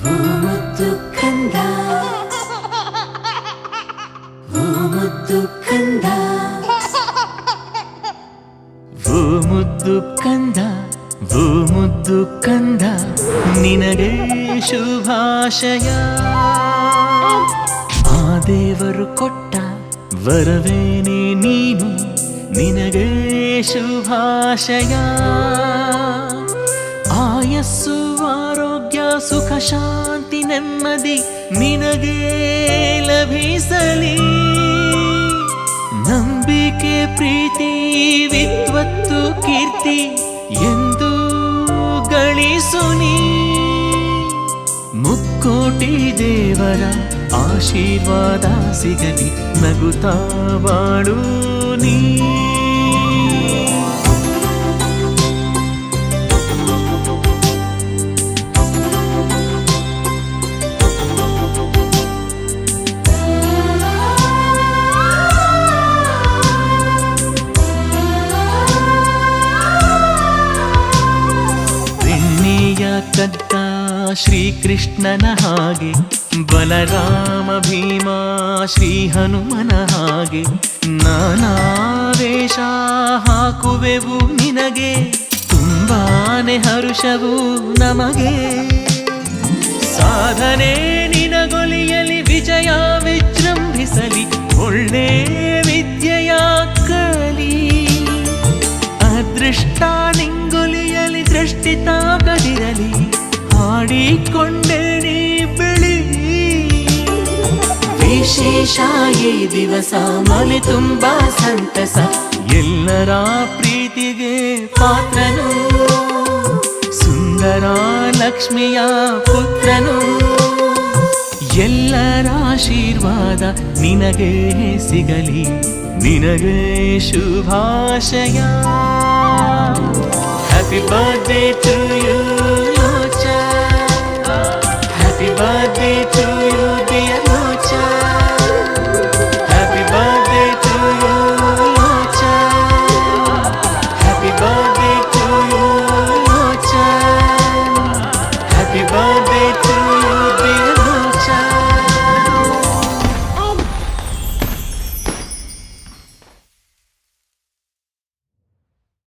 ಓ ಮುದ್ದು ಕಂದ, ಓ ಮುದ್ದು ಕಂದ, ಓ ಮುದ್ದು ಕಂದ, ಓ ಮುದ್ದು ಕಂದ, ನಿನಗೆ ಶುಭಾಶಯ. ಆ ದೇವರು ಕೊಟ್ಟ ವರವೇನೆ ನೀನು, ನಿನಗೆ ಶುಭಾಶಯ. ಆಯಸ್ಸು ಆರೋಗ್ಯ ಸುಖ ಶಾಂತಿ ನೆಮ್ಮದಿ ನಿನಗೆ ಲಭಿಸಲಿ. ನಂಬಿಕೆ ಪ್ರೀತಿ ವಿದ್ವತ್ತು ಕೀರ್ತಿ ಎಂದು ಗಳಿಸು ನೀ. ಮುಕ್ಕೋಟಿ ದೇವರ ಆಶೀರ್ವಾದ ಸಿಗಲಿ, ನಗುತ್ತಾ ಬಾಳು ನೀ. ಕದ್ದ ಶ್ರೀಕೃಷ್ಣನ ಹಾಗೆ, ಬಲರಾಮ ಭೀಮ ಶ್ರೀ ಹನುಮನ ಹಾಗೆ, ನಾನಾ ವೇಷ ಹಾಕುವೆವು ನಿನಗೆ, ತುಂಬಾನೆ ಹರುಷವು ನಮಗೆ. ಸಾಧನೆ ನಿನಗೊಲಿಯಲಿ, ವಿಜಯ ವಿಜೃಂಭಿಸಲಿ, ಒಳ್ಳೆ ವಿದ್ಯೆಯ ಕಲಿ. ಅದೃಷ್ಟ ನಿಂಗೊಲಿಯಲಿ, ದೃಷ್ಟಿ ತಾಗದಿರಲಿ, ಹಾಡಿಕೊಂಡೆ ನೀ ಬೆಳಿ. ವಿಶೇಷ ಈ ದಿವಸ ಮನೆ ತುಂಬಾ ಸಂತಸ, ಎಲ್ಲರ ಪ್ರೀತಿಗೆ ಪಾತ್ರನು, ಸುಂದರ ಲಕ್ಷ್ಮಿಯ ಪುತ್ರನು. ಎಲ್ಲರ ಆಶೀರ್ವಾದ ನಿನಗೆ ಸಿಗಲಿ, ನಿನಗೆ ಶುಭಾಶಯ. Happy birthday to you.